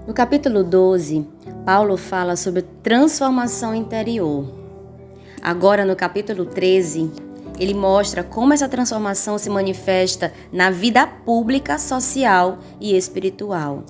No capítulo 12, Paulo fala sobre transformação interior. Agora, no capítulo 13, ele mostra como essa transformação se manifesta na vida pública, social e espiritual.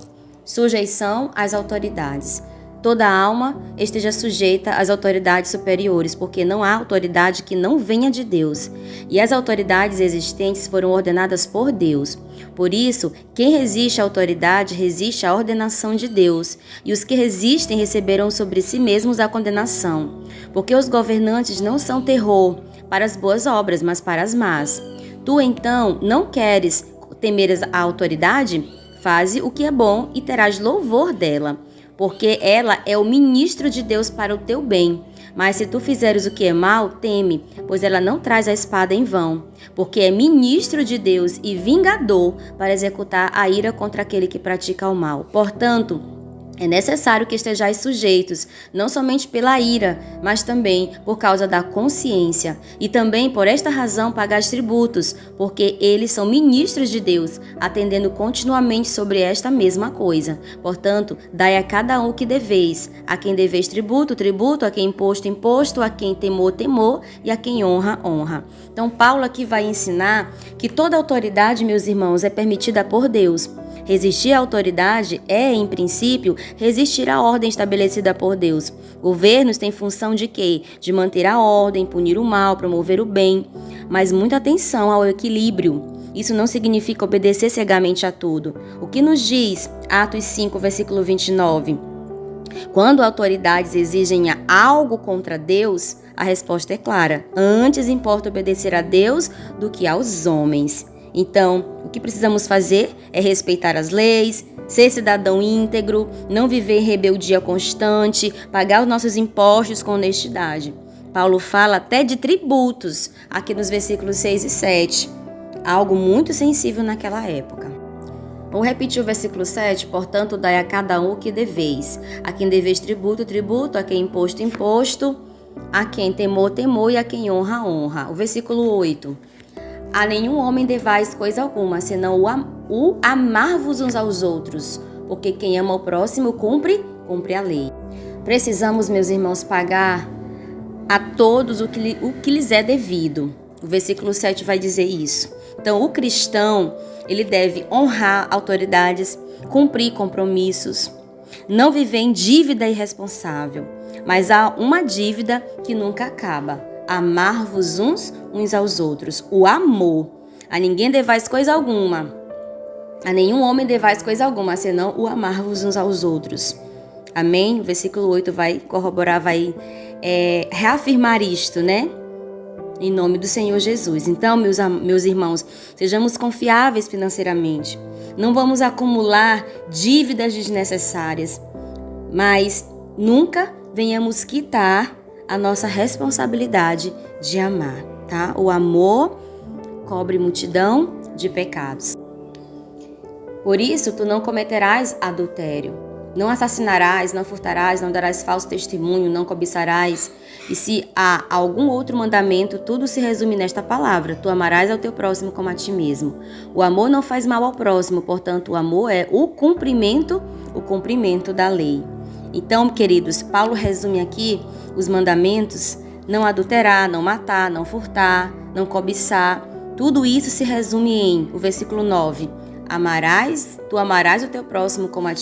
Sujeição às autoridades. Toda alma esteja sujeita às autoridades superiores, porque não há autoridade que não venha de Deus. E as autoridades existentes foram ordenadas por Deus. Por isso, quem resiste à autoridade resiste à ordenação de Deus. E os que resistem receberão sobre si mesmos a condenação. Porque os governantes não são terror para as boas obras, mas para as más. Tu, então, não queres temer a autoridade? Faze o que é bom e terás louvor dela. Porque ela é o ministro de Deus para o teu bem. Mas se tu fizeres o que é mal, teme, pois ela não traz a espada em vão, porque é ministro de Deus e vingador para executar a ira contra aquele que pratica o mal. Portanto, é necessário que estejais sujeitos, não somente pela ira, mas também por causa da consciência. E também por esta razão pagais tributos, porque eles são ministros de Deus, atendendo continuamente sobre esta mesma coisa. Portanto, dai a cada um o que deveis. A quem deveis tributo, tributo, a quem imposto, imposto, a quem temor, temor, e a quem honra, honra. Então, Paulo aqui vai ensinar que toda autoridade, meus irmãos, é permitida por Deus. Resistir à autoridade é, em princípio, resistir à ordem estabelecida por Deus. Governos têm função de quê? De manter a ordem, punir o mal, promover o bem. Mas muita atenção ao equilíbrio. Isso não significa obedecer cegamente a tudo. O que nos diz Atos 5, versículo 29? Quando autoridades exigem algo contra Deus, a resposta é clara. Antes importa obedecer a Deus do que aos homens. Então, o que precisamos fazer é respeitar as leis, ser cidadão íntegro, não viver em rebeldia constante, pagar os nossos impostos com honestidade. Paulo fala até de tributos, aqui nos versículos 6 e 7, algo muito sensível naquela época. Vou repetir o versículo 7, portanto, dai a cada um o que deveis. A quem deveis tributo, tributo, a quem imposto, imposto, a quem temor, temor e a quem honra, honra. O versículo 8. A nenhum homem devais coisa alguma, senão o amar-vos uns aos outros, porque quem ama o próximo cumpre a lei. Precisamos, meus irmãos, pagar a todos o que lhes é devido. O versículo 7 vai dizer isso. Então, o cristão, ele deve honrar autoridades, cumprir compromissos, não viver em dívida irresponsável, mas há uma dívida que nunca acaba. Amar-vos uns aos outros. O amor. A ninguém devais coisa alguma. A nenhum homem devais coisa alguma, senão o amar-vos uns aos outros. Amém? O versículo 8 vai corroborar, vai reafirmar isto, né? Em nome do Senhor Jesus. Então, meus irmãos, sejamos confiáveis financeiramente. Não vamos acumular dívidas desnecessárias, mas nunca venhamos quitar a nossa responsabilidade de amar, tá? O amor cobre multidão de pecados. Por isso, tu não cometerás adultério, não assassinarás, não furtarás, não darás falso testemunho, não cobiçarás. E se há algum outro mandamento, tudo se resume nesta palavra: tu amarás ao teu próximo como a ti mesmo. O amor não faz mal ao próximo, portanto, o amor é o cumprimento da lei. Então, queridos, Paulo resume aqui os mandamentos: não adulterar, não matar, não furtar, não cobiçar. Tudo isso se resume em o versículo 9. Tu amarás o teu próximo como a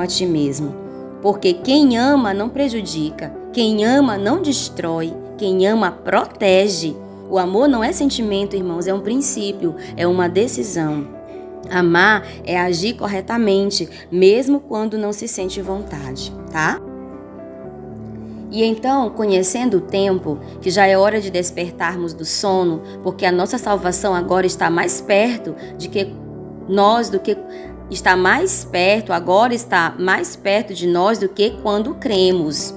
ti mesmo. Porque quem ama não prejudica, quem ama não destrói, quem ama protege. O amor não é sentimento, irmãos, é um princípio, é uma decisão. Amar é agir corretamente, mesmo quando não se sente vontade, tá? E então, conhecendo o tempo, que já é hora de despertarmos do sono, porque a nossa salvação agora está mais perto está mais perto de nós do que quando cremos.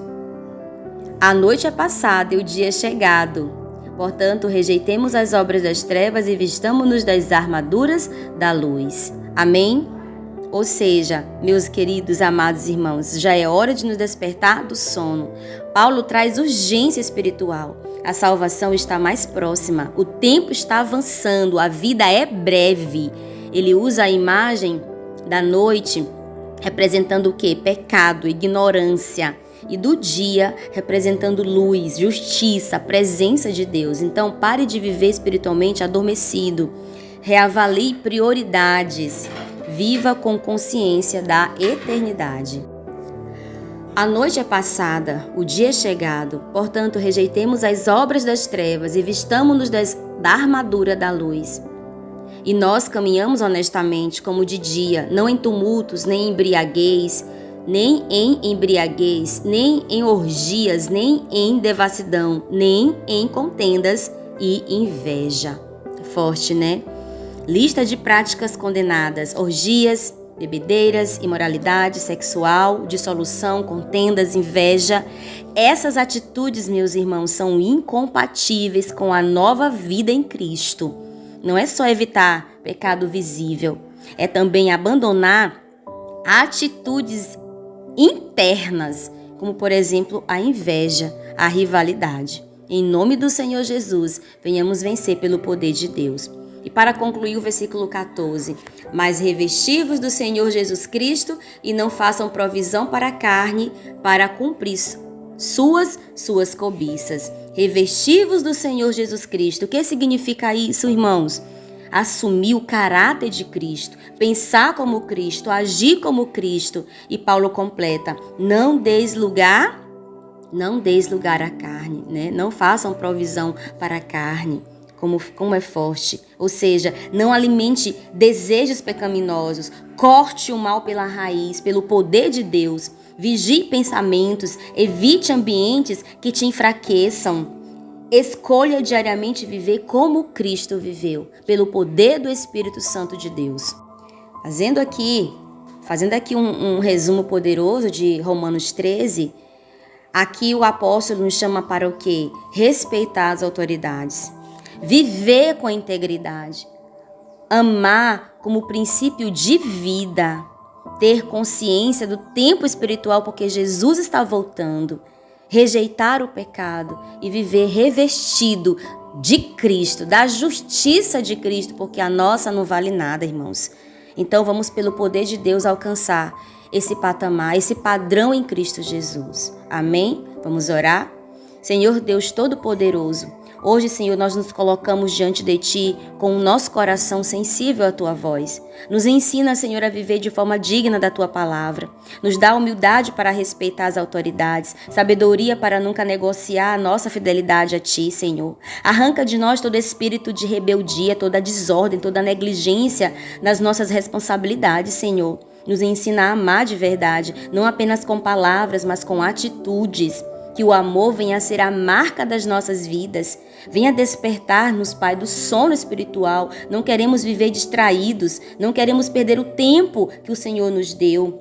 A noite é passada e o dia é chegado. Portanto, rejeitemos as obras das trevas e vistamo-nos das armaduras da luz. Amém? Ou seja, meus queridos amados irmãos, já é hora de nos despertar do sono. Paulo traz urgência espiritual. A salvação está mais próxima. O tempo está avançando. A vida é breve. Ele usa a imagem da noite representando o quê? Pecado, ignorância. E do dia, representando luz, justiça, presença de Deus. Então, pare de viver espiritualmente adormecido. Reavalie prioridades. Viva com consciência da eternidade. A noite é passada, o dia é chegado. Portanto, rejeitemos as obras das trevas e vistamo-nos da armadura da luz. E nós caminhamos honestamente, como de dia, não em tumultos, nem em embriaguez, nem em orgias, nem em devassidão, nem em contendas e inveja. Forte, né? Lista de práticas condenadas: orgias, bebedeiras, imoralidade sexual, dissolução, contendas, inveja. Essas atitudes, meus irmãos, são incompatíveis com a nova vida em Cristo. Não é só evitar pecado visível, é também abandonar atitudes internas, como por exemplo a inveja, a rivalidade. Em nome do Senhor Jesus, venhamos vencer pelo poder de Deus. E para concluir o versículo 14, mas revestivos do Senhor Jesus Cristo e não façam provisão para a carne para cumprir suas cobiças. Revestivos do Senhor Jesus Cristo. O que significa isso, irmãos? Assumir o caráter de Cristo, pensar como Cristo, agir como Cristo. E Paulo completa: não deis lugar à carne, né? Não façam provisão para a carne. Como é forte. Ou seja, não alimente desejos pecaminosos, corte o mal pela raiz, pelo poder de Deus. Vigie pensamentos, evite ambientes que te enfraqueçam. Escolha diariamente viver como Cristo viveu, pelo poder do Espírito Santo de Deus. Fazendo aqui um resumo poderoso de Romanos 13, aqui o apóstolo nos chama para o quê? Respeitar as autoridades. Viver com integridade, amar como princípio de vida, ter consciência do tempo espiritual porque Jesus está voltando, rejeitar o pecado e viver revestido de Cristo, da justiça de Cristo, porque a nossa não vale nada, irmãos. Então vamos pelo poder de Deus alcançar esse patamar, esse padrão em Cristo Jesus. Amém? Vamos orar? Senhor Deus Todo-Poderoso, hoje, Senhor, nós nos colocamos diante de Ti com o nosso coração sensível à Tua voz. Nos ensina, Senhor, a viver de forma digna da Tua palavra. Nos dá humildade para respeitar as autoridades, sabedoria para nunca negociar a nossa fidelidade a Ti, Senhor. Arranca de nós todo espírito de rebeldia, toda desordem, toda negligência nas nossas responsabilidades, Senhor. Nos ensina a amar de verdade, não apenas com palavras, mas com atitudes. Que o amor venha a ser a marca das nossas vidas. Venha despertar-nos, Pai, do sono espiritual. Não queremos viver distraídos. Não queremos perder o tempo que o Senhor nos deu.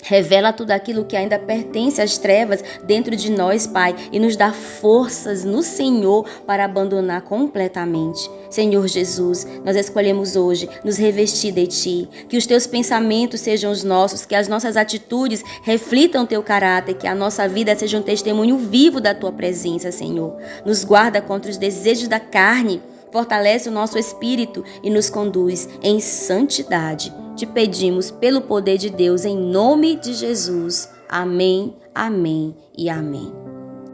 Revela tudo aquilo que ainda pertence às trevas dentro de nós, Pai, e nos dá forças no Senhor para abandonar completamente. Senhor Jesus, nós escolhemos hoje nos revestir de Ti, que os Teus pensamentos sejam os nossos, que as nossas atitudes reflitam Teu caráter, que a nossa vida seja um testemunho vivo da Tua presença, Senhor. Nos guarda contra os desejos da carne, fortalece o nosso espírito e nos conduz em santidade. Te pedimos pelo poder de Deus, em nome de Jesus. Amém, amém e amém.